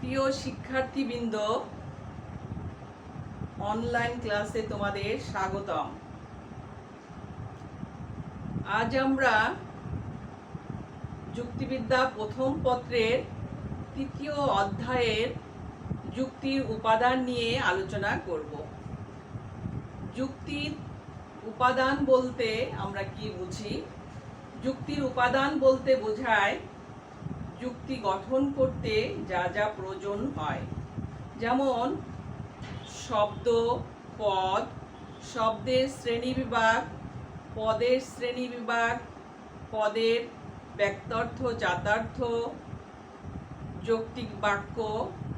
প্রিয় শিক্ষার্থীবৃন্দ, অনলাইন ক্লাসে তোমাদের স্বাগতম। আজ আমরা যুক্তিবিদ্যা প্রথম পত্রের তৃতীয় অধ্যায়ের যুক্তির উপাদান নিয়ে আলোচনা করব। যুক্তির উপাদান বলতে আমরা কি বুঝি? যুক্তির উপাদান বলতে বোঝায় যুক্তি গঠন করতে যা যা প্রয়োজন হয়, যেমন শব্দ, পদ, শব্দের শ্রেণীবিভাগ, পদের শ্রেণীবিভাগ, পদের ব্যক্তার্থ, জাতার্থ, যৌক্তিক বাক্য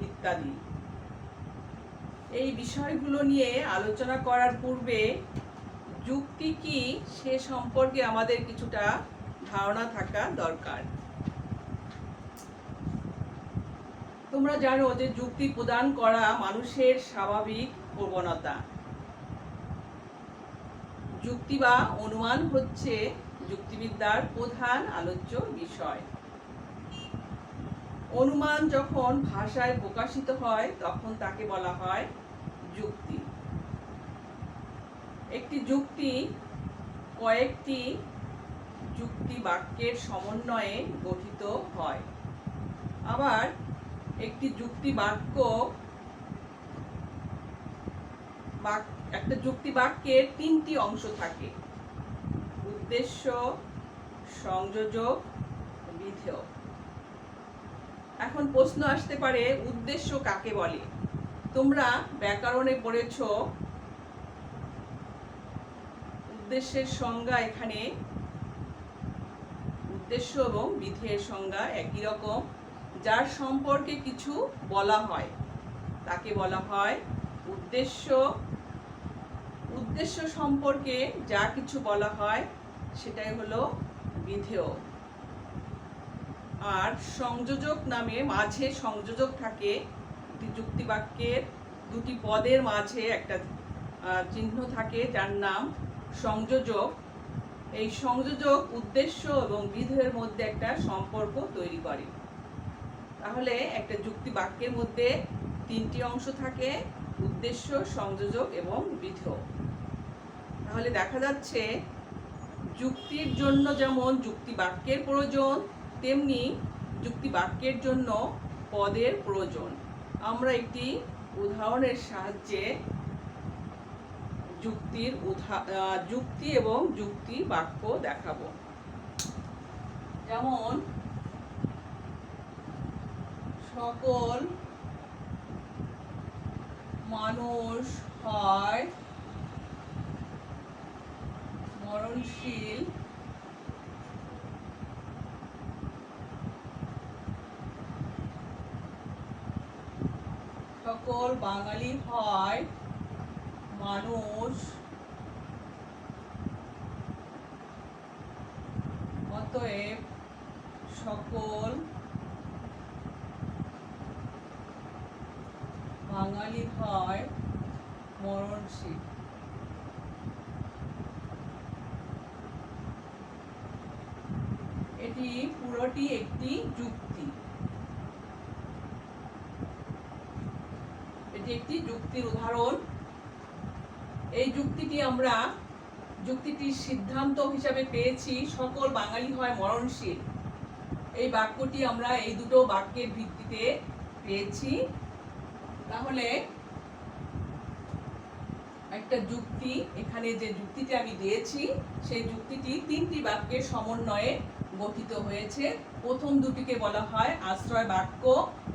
ইত্যাদি। এই বিষয়গুলো নিয়ে আলোচনা করার পূর্বে যুক্তি কি সে সম্পর্কে আমাদের কিছুটা ধারণা থাকা দরকার। তোমরা জানো যে যুক্তি প্রদান করা মানুষের স্বাভাবিক প্রবণতা। যুক্তি বা অনুমান হচ্ছে যুক্তিবিদ্যার প্রধান আলোচ্য বিষয়। অনুমান যখন ভাষায় প্রকাশিত হয় তখন তাকে বলা হয় যুক্তি। একটি যুক্তি কয়েকটি যুক্তি বাক্যের সমন্বয়ে গঠিত হয়। আবার একটি যুক্তি বাক্য একটা যুক্তি বাক্যের তিনটি অংশ থাকে: উদ্দেশ্য, সংযোজক, বিধেয়। এখন প্রশ্ন আসতে পারে, উদ্দেশ্য কাকে বলে? তোমরা ব্যাকরণে পড়েছো উদ্দেশ্যের সংজ্ঞা। এখানে উদ্দেশ্য এবং বিধেয়ের সংজ্ঞা একই রকম। যার সম্পর্কে কিছু বলা হয় তাকে বলা হয় উদ্দেশ্য। উদ্দেশ্য সম্পর্কে যা কিছু বলা হয় সেটাই হলো বিধেয়। আর সংযোজক নামে মাঝে সংযোজক থাকে। একটি যুক্তি বাক্যের দুটি পদের মাঝে একটা চিহ্ন থাকে যার নাম সংযোজক। এই সংযোজক উদ্দেশ্য এবং বিধেয়ের মধ্যে একটা সম্পর্ক তৈরি করে। তাহলে একটা যুক্তি বাক্যের মধ্যে তিনটি অংশ থাকে: উদ্দেশ্য, সংযোজক এবং বিধেয়। তাহলে দেখা যাচ্ছে যুক্তির জন্য যেমন যুক্তি বাক্যের প্রয়োজন, তেমনি যুক্তি বাক্যের জন্য পদের প্রয়োজন। আমরা একটি উদাহরণের সাহায্যে যুক্তি এবং যুক্তি বাক্য দেখাবো। যেমন সকল মানুষ হয় মরণশীল, সকল বাঙালি হয় মানুষ, অতএব সকল বাঙালি হয় মরণশীল। এটি পুরোটি একটি যুক্তি। এটি একটি যুক্তির উদাহরণ। এই যুক্তিটি আমরা যুক্তিটির সিদ্ধান্ত হিসাবে পেয়েছি সকল বাঙালি হয় মরণশীল। এই বাক্যটি আমরা এই দুটো বাক্যের ভিত্তিতে পেয়েছি। তাহলে একটা যুক্তি, এখানে যে যুক্তিটি আমি দিয়েছি সেই যুক্তিটি তিনটি বাক্যের সমন্বয়ে গঠিত হয়েছে। প্রথম দুটিকে বলা হয় আশ্রয় বাক্য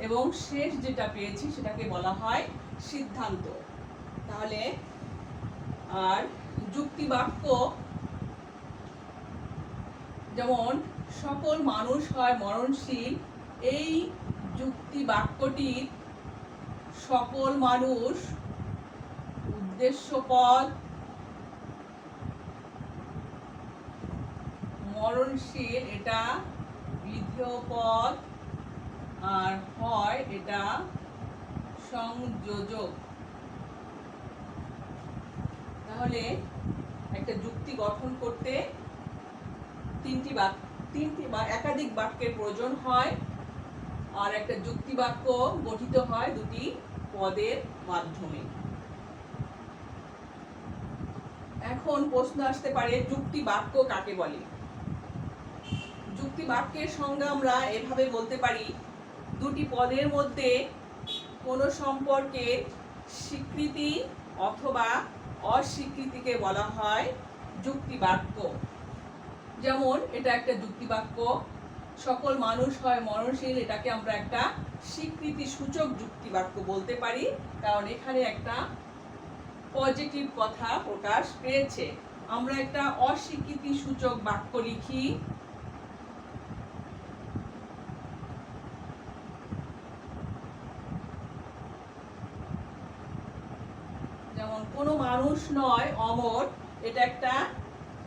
এবং শেষ যেটা পেয়েছি সেটাকে বলা হয় সিদ্ধান্ত। তাহলে আর যুক্তি বাক্য যেমন সকল মানুষ হয় মরণশীল, এই যুক্তি বাক্যটির সকল মানুষ উদ্দেশ্য পদ, মরণশীল এটা বিধেয় পদ, আর হয় এটা সংযোজক। তাহলে একটা যুক্তি গঠন করতে তিনটি বা একাধিক বাক্যের প্রয়োজন হয়। আর একটা যুক্তি বাক্য গঠিত হয় দুটি পদের মাধ্যমে। এখন প্রশ্ন আসতে পারে যুক্তি বাক্য কাকে বলে। যুক্তি বাক্যের সংজ্ঞা আমরা এভাবে বলতে পারি, দুটি পদের মধ্যে কোনো সম্পর্কের স্বীকৃতি অথবা অস্বীকৃতিকে বলা হয় যুক্তি বাক্য। যেমন এটা একটা যুক্তি বাক্য, সকল মানুষ হয় মরণশীল, এটাকে আমরা একটা স্বীকৃতি সূচক যুক্তি বাক্য বলতে পারি, কারণ এখানে একটা পজিটিভ কথা প্রকাশ পেয়েছে। আমরা একটা অস্বীকৃতি সূচক বাক্য লিখি, যেমন কোনো মানুষ নয় অমর, এটা একটা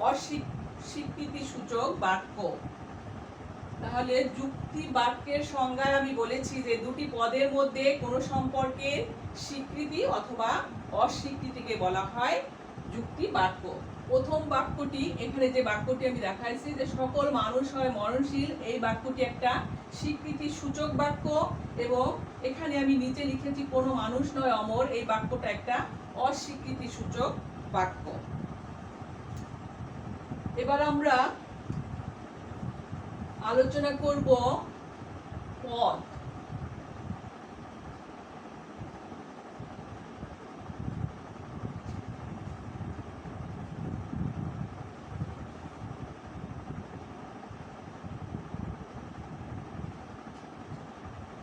অস্বীকৃতি সূচক বাক্য। তাহলে যুক্তি বাক্যের সংজ্ঞায় আমি বলেছি যে দুটি পদের মধ্যে কোনো সম্পর্কের স্বীকৃতি অথবা অস্বীকৃতিকে বলা হয় যুক্তি বাক্য। প্রথম বাক্যটি, এখানে যে বাক্যটি আমি দেখাইছি যে সকল মানুষ হয় মরণশীল, এই বাক্যটি একটা স্বীকৃতি সূচক বাক্য, এবং এখানে আমি নিচে লিখেছি কোনো মানুষ নয় অমর, এই বাক্যটা একটা অস্বীকৃতি সূচক বাক্য। এবার আমরা আলোচনা করব পদ।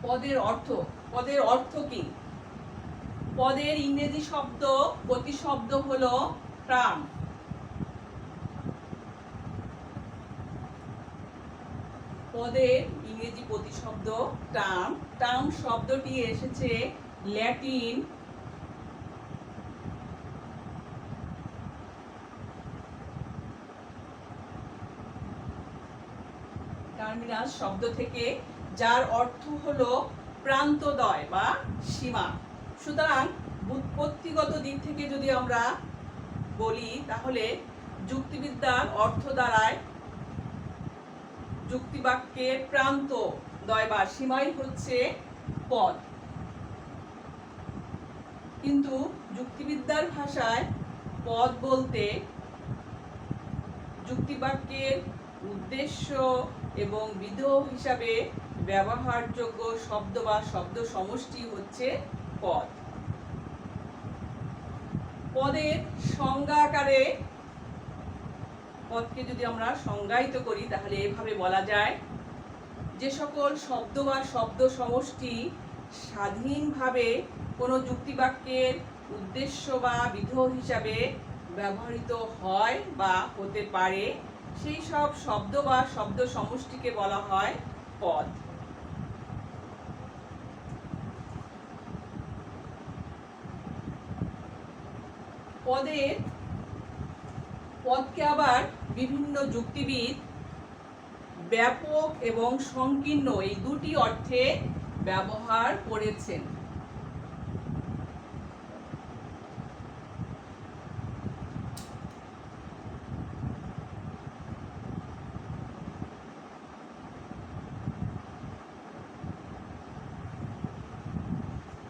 পদের অর্থ। পদের অর্থ কি? পদের ইংরেজি শব্দ প্রতিশব্দ হলো টার্ম। পদের ইংরেজি প্রতিশব্দ টার্ম। টার্ম শব্দটি এসেছে ল্যাটিন টার্মিনাস শব্দ থেকে, যার অর্থ হলো প্রান্তদ্বয় বা সীমা। সুতরাং ব্যুৎপত্তিগত দিক থেকে যদি আমরা বলি, তাহলে যুক্তিবিদ্যার অর্থ দাঁড়ায় যুক্তিবাক্যের প্রান্তদ্বয় বা সীমাই হচ্ছে পদ। কিন্তু যুক্তিবিদ্যার ভাষায় পদ বলতে যুক্তিবাক্যের উদ্দেশ্য এবং বিধেয় হিসাবে ব্যবহারযোগ্য শব্দ বা শব্দ সমষ্টি হচ্ছে পদ। পদের সংজ্ঞা আকারে পদকে যদি আমরা সংজ্ঞায়িত করি, তাহলে এভাবে বলা যায়, যে সকল শব্দ বা শব্দ সমষ্টি স্বাধীনভাবে কোনো যুক্তিবাক্যের উদ্দেশ্য বা বিধেয় হিসাবে ব্যবহৃত হয় বা হতে পারে, সেই সব শব্দ বা শব্দ সমষ্টিকে বলা হয় পদ। পদকে আবার বিভিন্ন যুক্তিবিদ ব্যাপক এবং সংকীর্ণ এই দুটি অর্থে ব্যবহার করেছেন।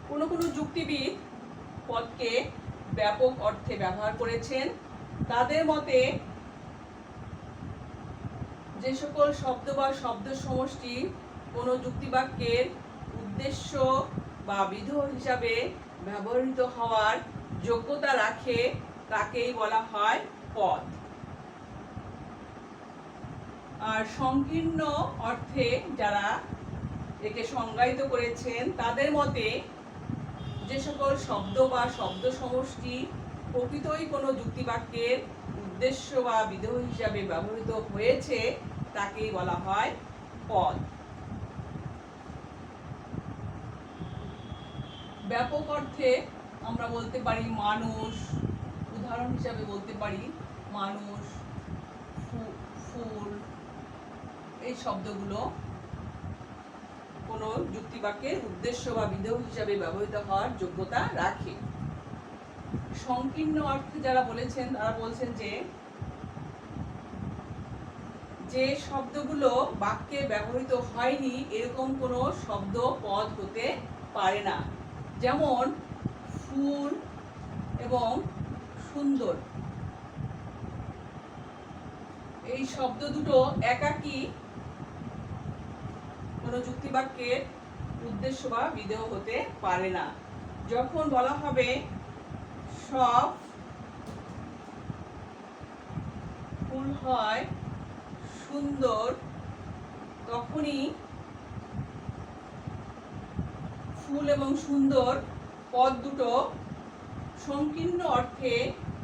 কোনো কোনো যুক্তিবিদ পদকে ব্যাপক অর্থে ব্যবহার করেছেন। তাদের মতে যে সকল শব্দ বা শব্দ সমষ্টি কোনো যুক্তিবাক্যের উদ্দেশ্য বা বিধেয় হিসাবে ব্যবহৃত হওয়ার যোগ্যতা রাখে, তাকেই বলা হয় পদ। আর সংকীর্ণ অর্থে যারা একে সংজ্ঞায়িত করেছেন, তাদের মতে যে সকল শব্দ বা শব্দ সমষ্টি প্রকৃতই কোনো যুক্তিবাক্যের উদ্দেশ্য বা বিধেয় হিসাবে ব্যবহৃত হয়েছে, তাকেই বলা হয় পদ। ব্যাপক অর্থে আমরা বলতে পারি মানুষ, উদাহরণ হিসাবে বলতে পারি মানুষ, ফুল, এই শব্দগুলো কোনো যুক্তিবাক্যের উদ্দেশ্য বা বিধেয় হিসাবে ব্যবহৃত হওয়ার যোগ্যতা রাখে। সংকীর্ণ অর্থে যারা বলেছেন, তারা বলছেন যে যে শব্দগুলো বাক্যে ব্যবহৃত হয়নি এরকম কোনো শব্দ পদ হতে পারে না। যেমন ফুল এবং সুন্দর, এই শব্দ দুটো একাকী কোনো যুক্তিবাক্যের উদ্দেশ্য বা বিধেয় হতে পারে না। যখন বলা হবে সব ফুল হয় সুন্দর, তখনই ফুল এবং সুন্দর পদ দুটো সংকীর্ণ অর্থে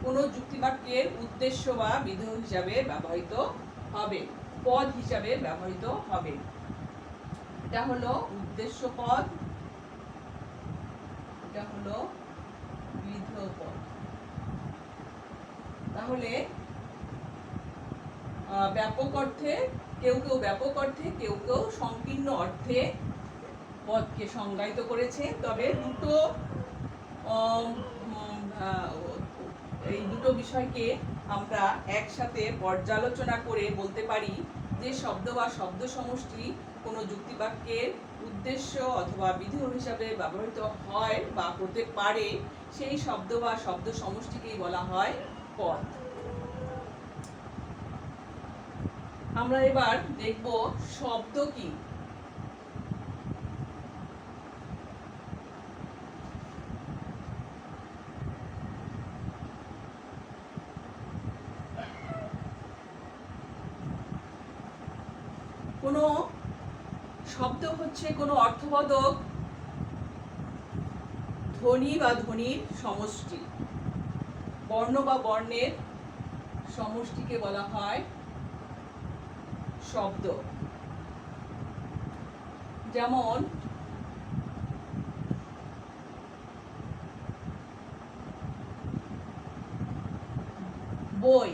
কোনো যুক্তিবাক্যের উদ্দেশ্য বা বিধেয় হিসাবে ব্যবহৃত হবে, পদ হিসাবে ব্যবহৃত হবে। এটা হলো উদ্দেশ্য পদ, এটা হলো বিধেয় পদ। তাহলে ব্যাপক অর্থে কেউ কেউ ব্যাপক অর্থে, কেউ কেউ সংকীর্ণ অর্থে পদকে সংজ্ঞায়িত করেছে। তবে এই দুটো বিষয়কে আমরা একসাথে পর্যালোচনা করে বলতে পারি যে শব্দ বা শব্দ সমষ্টি কোনো যুক্তিবাক্যের উদ্দেশ্য অথবা বিধেয় হিসাবে ব্যবহৃত হয় বা হতে পারে, সেই শব্দ বা শব্দ সমষ্টিকেই বলা হয় পদ। আমরা এবার দেখব শব্দ কি। কোনো শব্দ হচ্ছে কোনো অর্থবোধক ধ্বনি বা ধ্বনির সমষ্টি, বর্ণ বা বর্ণের সমষ্টিকে বলা হয় শব্দ। যেমন বই,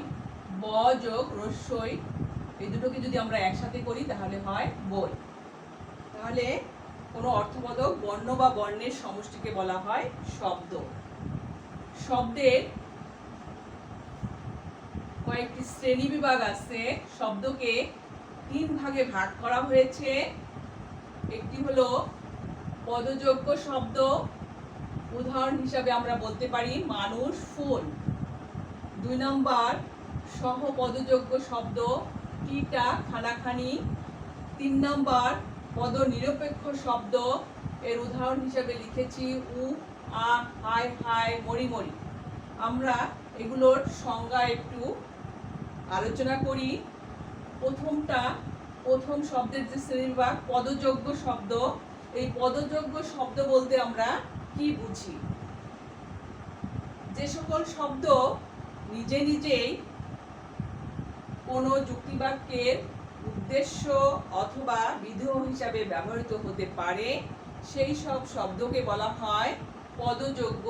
ব যোগ রস্যই, এই দুটোকে যদি আমরা একসাথে করি তাহলে হয় বই। তাহলে কোনো অর্থবোধক বর্ণ বা বর্ণের সমষ্টিকে বলা হয় শব্দ। শব্দের কয়েকটি শ্রেণী বিভাগ আছে। শব্দকে 3 ভাগে ভাগ করা হয়েছে। একটি হলো পদযোগ্য শব্দ, উদাহরণ হিসাবে আমরা বলতে পারি মানুষ, ফুল। 2 নম্বর সহপদযোগ্য শব্দ, টিটা, খানাখানি। 3 নম্বর পদ নিরপেক্ষ শব্দ, এর উদাহরণ হিসাবে লিখেছি উ, আ, হাই হাই, মরি মরি। আমরা এগুলোর সংজ্ঞা একটু আলোচনা করি। প্রথম শব্দের যে শ্রেণীবিভাগ পদযোগ্য শব্দ, এই পদযোগ্য শব্দ বলতে আমরা কি বুঝি? যে সকল শব্দ নিজে নিজেই কোনো যুক্তিবাক্যের উদ্দেশ্য অথবা বিধেয় হিসাবে ব্যবহৃত হতে পারে, সেই সব শব্দকে বলা হয় পদযোগ্য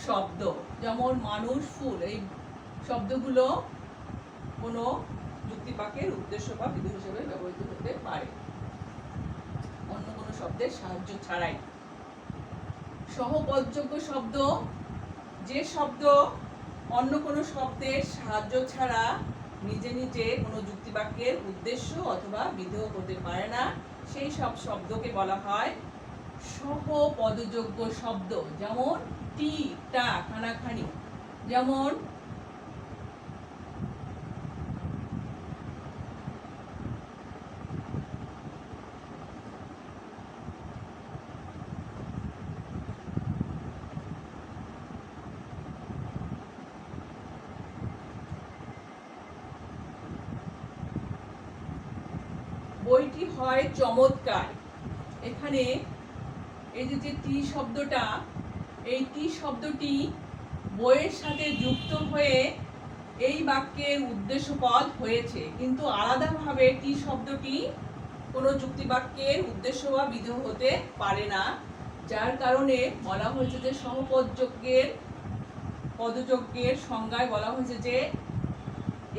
শব্দ। যেমন মানুষ, ফুল, এই শব্দগুলো কোনো যুক্তিবাক্যের উদ্দেশ্য বা বিধেয় হিসাবে ব্যবহৃত হতে পারে অন্য কোনো শব্দের সাহায্য ছাড়াই। সহপদযোগ্য শব্দ, যে শব্দ অন্য কোনো শব্দের সাহায্য ছাড়া নিজে নিজে কোনো যুক্তিবাক্যের উদ্দেশ্য অথবা বিধেয় হতে পারে না, সেই সব শব্দকে বলা হয় সহপদযোগ্য শব্দ। যেমন টি, টা, খানাখানি। যেমন বইটি হয় চমৎকার। এখানে এই যে টি শব্দটা, এই টি শব্দটি বইয়ের সাথে যুক্ত হয়ে এই বাক্যের উদ্দেশ্য পদ হয়েছে, কিন্তু আলাদাভাবে টি শব্দটি কোনো যুক্তিবাক্যের উদ্দেশ্য বা বিধেয় হতে পারে না। যার কারণে বলা হয়েছে যে পদযোগ্যের সংজ্ঞায় বলা হয়েছে যে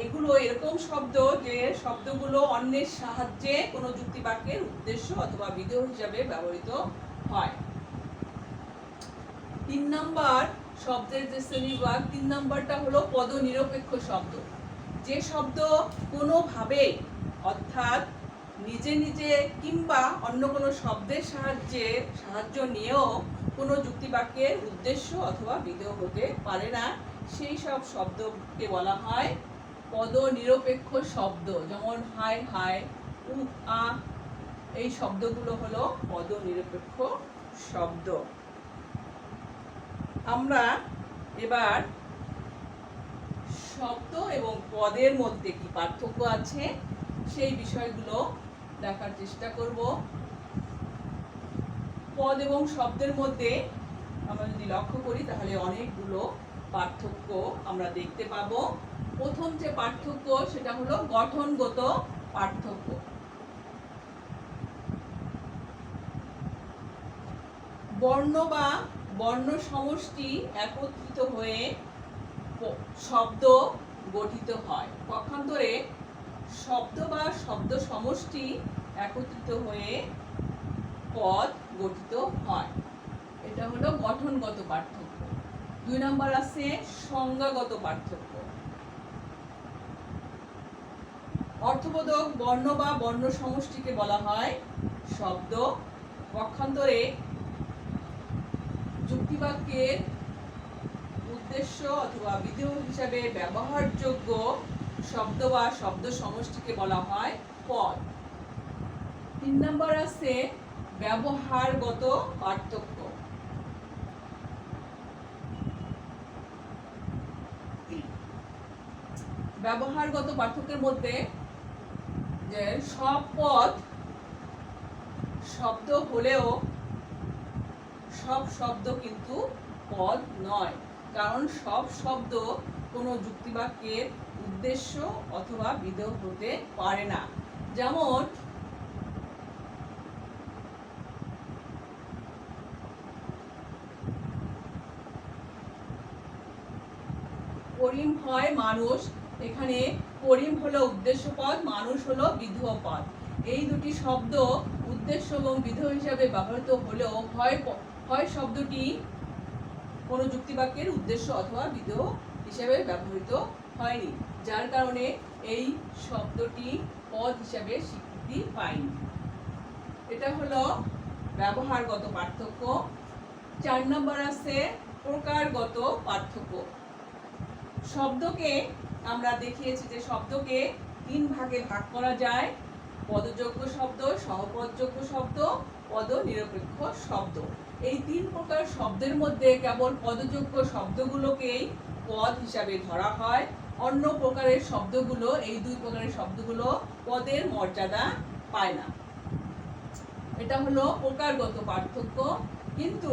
এগুলো এরকম শব্দ যে শব্দগুলো অন্যের সাহায্যে কোনো যুক্তিবাক্যের উদ্দেশ্য অথবা বিধেয় হিসাবে ব্যবহৃত হয়। 3 নম্বর শব্দের যে শ্রেণীবিভাগ, 3 নম্বরটা হলো পদ নিরপেক্ষ শব্দ। যে শব্দ কোনোভাবে অর্থাৎ নিজে নিজে কিংবা অন্য কোনো শব্দের সাহায্য নিয়েও কোনো যুক্তিবাক্যের উদ্দেশ্য অথবা বিধেয় হতে পারে না। সেই সব শব্দকে বলা হয় পদনিরপেক্ষ শব্দ। যেমন হায় হায়, আ, এই শব্দগুলো হলো পদনিরপেক্ষ শব্দ। আমরা এবার শব্দ এবং পদের মধ্যে কি পার্থক্য আছে সেই বিষয়গুলো দেখার চেষ্টা করব। পদ এবং শব্দের মধ্যে আমরা যদি লক্ষ্য করি তাহলে অনেকগুলো পার্থক্য আমরা দেখতে পাবো। প্রথম যে পার্থক্য সেটা হলো গঠনগত পার্থক্য। বর্ণ বা বর্ণ সমষ্টি একত্রিত হয়ে শব্দ গঠিত হয়। পক্ষান্তরে শব্দ বা শব্দ সমষ্টি একত্রিত হয়ে পদ গঠিত হয়। এটা হলো গঠনগত পার্থক্য। 2 নম্বর আছে সংজ্ঞাগত পার্থক্য। অর্থবোধক বর্ণ বা বর্ণ সমষ্টিকে বলা হয় শব্দ। পক্ষান্তরে যুক্তিবাক্যের উদ্দেশ্য অথবা বিধেয় হিসাবে ব্যবহারযোগ্য শব্দ বা শব্দ সমষ্টিকে বলা হয় পদ। 3 নম্বর আছে ব্যবহারগত পার্থক্য। ব্যবহারগত পার্থক্যের মধ্যে যে সব পদ শব্দ হলেও সব শব্দ কিন্তু পদ নয়, কারণ সব শব্দ কোনো যুক্তিবাক্যের উদ্দেশ্য অথবা বিধেয় হতে পারে না। যেমন করিম হয় মানুষ, এখানে করিম হলো উদ্দেশ্য পদ, মানুষ হলো বিধেয় পদ। এই দুটি শব্দ উদ্দেশ্য এবং বিধেয় হিসাবে ব্যবহৃত হলেও হয় শব্দটি কোনো যুক্তিবাক্যের উদ্দেশ্য অথবা বিধেয় হিসাবে ব্যবহৃত হয়নি, যার কারণে এই শব্দটি পদ হিসাবে স্বীকৃতি পায়নি। এটা হলো ব্যবহারগত পার্থক্য। 4 নম্বর আছে প্রকারগত পার্থক্য। শব্দকে আমরা দেখিয়েছি যে শব্দকে 3 ভাগে ভাগ করা যায়: পদযোগ্য শব্দ, সহপদযোগ্য শব্দ, পদনিরপেক্ষ শব্দ। এই 3 প্রকার শব্দের মধ্যে কেবল পদযোগ্য শব্দগুলোকেই পদ হিসাবে ধরা হয়। অন্য প্রকারের শব্দগুলো, এই 2 প্রকারের শব্দগুলো পদের মর্যাদা পায় না। এটা হলো প্রকারগত পার্থক্য। কিন্তু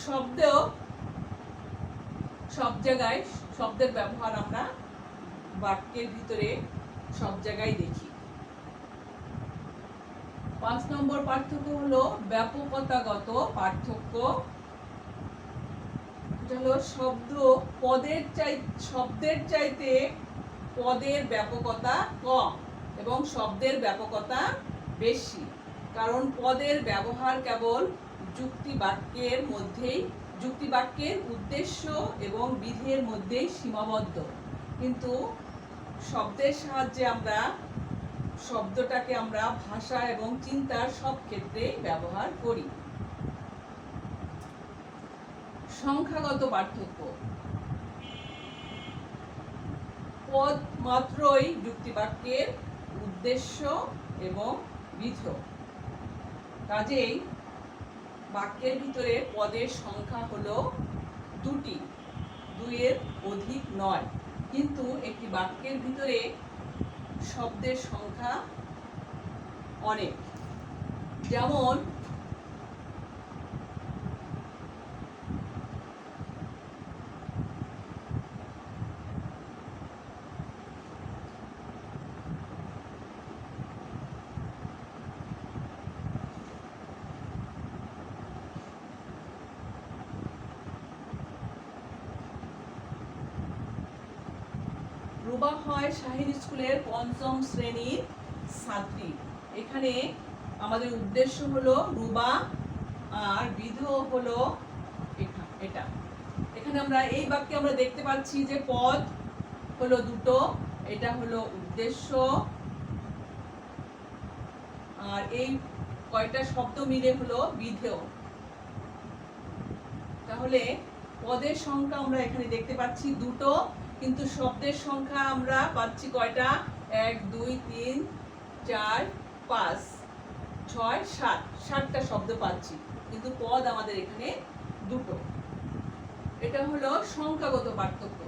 শব্দ সব জায়গায়, শব্দের ব্যবহার আমরা বাক্যের ভিতরে সব জায়গায় দেখি। 5 নম্বর পার্থক্য হলো ব্যাপকতাগত পার্থক্য। হলো শব্দের চাইতে পদের ব্যাপকতা কম এবং শব্দের ব্যাপকতা বেশি, কারণ পদের ব্যবহার কেবল যুক্তিবাক্যের উদ্দেশ্য এবং বিধেয়ের মধ্যেই সীমাবদ্ধ, কিন্তু শব্দের সাহায্যে শব্দটাকে আমরা ভাষা এবং চিন্তার সব ক্ষেত্রে ব্যবহার করি। সংখ্যাগত পার্থক্য। পদ মাত্রই যুক্তিবাক্যের উদ্দেশ্য এবং বিধেয়, কাজেই বাক্যের ভিতরে পদের সংখ্যা হলো 2টি, 2-এর অধিক নয়। কিন্তু একটি বাক্যের ভিতরে শব্দের সংখ্যা অনেক। যেমন রুবা হয় শাহিন স্কুলের 5ম শ্রেণীর ছাত্রী। এখানে আমাদের উদ্দেশ্য হলো রুবা আর বিধেয় হলো এটা। এখানে আমরা এই বাক্যে আমরা দেখতে পাচ্ছি যে পদ হলো 2টো, এটা হলো উদ্দেশ্য, আর এই কয়টা শব্দ মিলে হলো বিধেয়। তাহলে পদের সংখ্যা আমরা এখানে দেখতে পাচ্ছি দুটো, কিন্তু শব্দের সংখ্যা আমরা পাচ্ছি কয়টা? 1 2 3 4 5 6 7, 7টা শব্দ পাচ্ছি, কিন্তু পদ আমাদের এখানে দুটো। এটা হলো সংখ্যাগত পার্থক্য।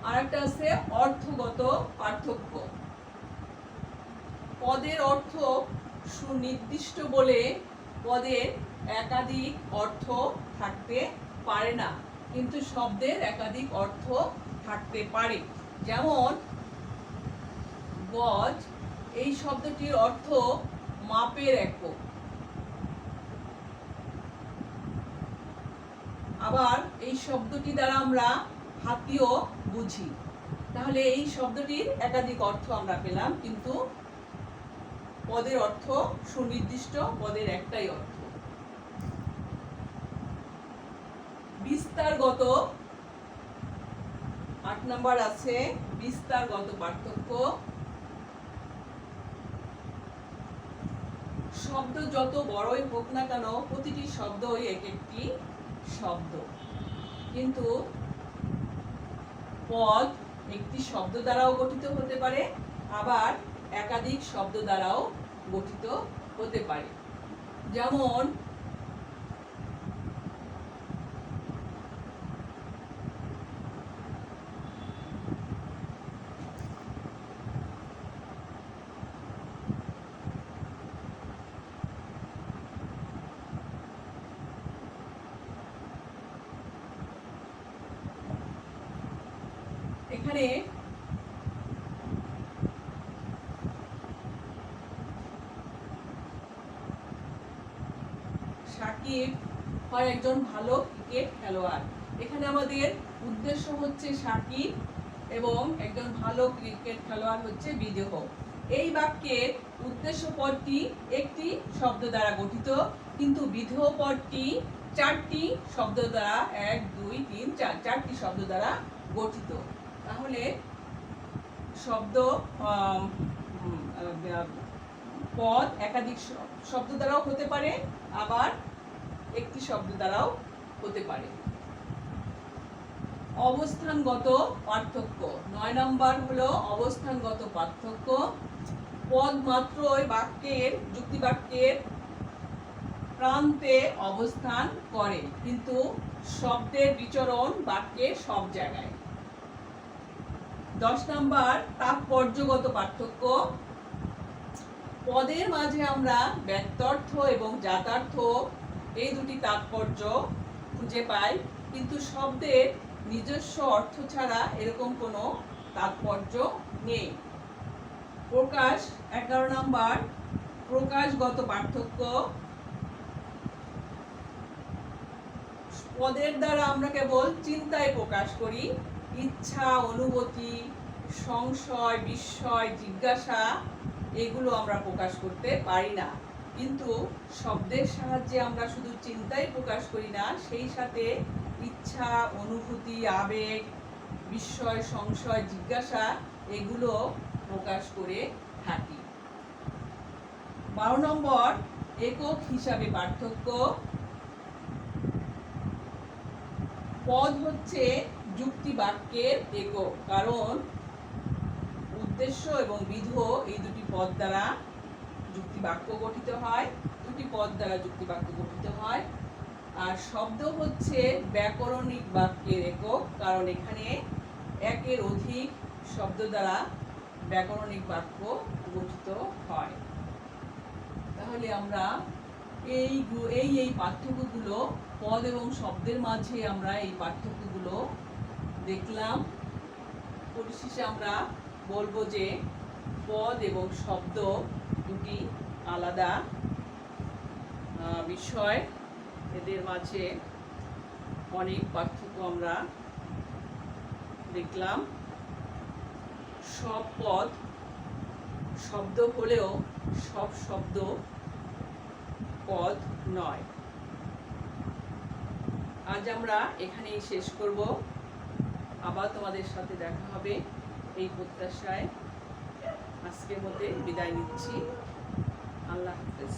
আরেকটা আছে অর্থগত পার্থক্য। পদের অর্থ সুনির্দিষ্ট বলে পদের একাধিক অর্থ থাকতে পারে না, কিন্তু শব্দের একাধিক অর্থ থাকতে পারে। যেমন গজ, এই শব্দটির অর্থ মাপের একক। আবার এই শব্দটি দ্বারা আমরা হাতিও বুঝি। তাহলে এই শব্দটির একাধিক অর্থ আমরা পেলাম, কিন্তু পদের অর্থ সুনির্দিষ্ট, পদের একটাই অর্থ। বিস্তারগত, 8 নাম্বার আছে বিস্তারগত পার্থক্য। শব্দ যত বড়ই হোক না কেন, প্রতিটি শব্দই এক একটি শব্দ, কিন্তু পদ একটি শব্দ দ্বারাও গঠিত হতে পারে, আবার একাধিক শব্দ দ্বারাও গঠিত হতে পারে। যেমন এখানে সাকিব হয় একজন ভালো ক্রিকেট খেলোয়াড়। এখানে আমাদের উদ্দেশ্য হচ্ছে সাকিব এবং একজন ভালো ক্রিকেট খেলোয়াড় হচ্ছে বিদেহ। এই বাক্যের উদ্দেশ্য পদটি একটি শব্দ দ্বারা গঠিত, কিন্তু বিদেহ পদটি 4টি শব্দ দ্বারা, 1 2 3 4, 4টি শব্দ দ্বারা গঠিত। তাহলে শব্দ পদ একাধিক শব্দ দ্বারাও হতে পারে, আবার একটি শব্দ দ্বারাও হতে পারে। অবস্থানগত পার্থক্য, 9 নম্বর হলো অবস্থানগত পার্থক্য। পদ মাত্রই বাক্যের, যুক্তি বাক্যের প্রান্তে অবস্থান করে, কিন্তু শব্দের বিচরণ বাক্যের সব জায়গায়। 10 নাম্বার তাৎপর্যগত পার্থক্য। পদের মাঝে আমরা ব্যক্তার্থ এবং জাতার্থ, এই দুটি তাৎপর্য খুঁজে পাই, কিন্তু শব্দের নিজস্ব অর্থ ছাড়া এরকম কোনো তাৎপর্য নেই। প্রকাশ, 11 নাম্বার প্রকাশগত পার্থক্য। পদের দ্বারা আমরা কেবল চিন্তায় প্রকাশ করি, ইচ্ছা, অনুভূতি, সংশয়, বিস্ময়, জিজ্ঞাসা, এগুলো আমরা প্রকাশ করতে পারি না। কিন্তু শব্দের সাহায্যে আমরা শুধু চিন্তাই প্রকাশ করি না, সেই সাথে ইচ্ছা, অনুভূতি, আবেগ, বিস্ময়, সংশয়, জিজ্ঞাসা, এগুলো প্রকাশ করে থাকি। 12 নম্বর একক হিসাবে পার্থক্য। পদ হচ্ছে যুক্তি বাক্যের একক, কারণ উদ্দেশ্য এবং বিধেয় এই দুটি পদ দ্বারা যুক্তি বাক্য গঠিত হয়, দুটি পদ দ্বারা যুক্তি বাক্য গঠিত হয়। আর শব্দ হচ্ছে ব্যাকরণিক বাক্যের একক, কারণ এখানে একের অধিক শব্দ দ্বারা ব্যাকরণিক বাক্য গঠিত হয়। তাহলে আমরা এই পার্থক্যগুলো, পদ এবং শব্দের মাঝে আমরা এই পার্থক্যগুলো দেখলাম। পরিশেষে আমরা বলবো যে পদ এবং শব্দ দুটি আলাদা বিষয়, এদের মাঝে অনেক পার্থক্য আমরা দেখলাম। সব পদ শব্দ হলেও সব শব্দ পদ নয়। আজ আমরা এখানেই শেষ করব, আবার তোমাদের সাথে দেখা হবে এই প্রত্যাশায় আজকের মধ্যে বিদায় নিচ্ছি। আল্লাহ হাফেজ।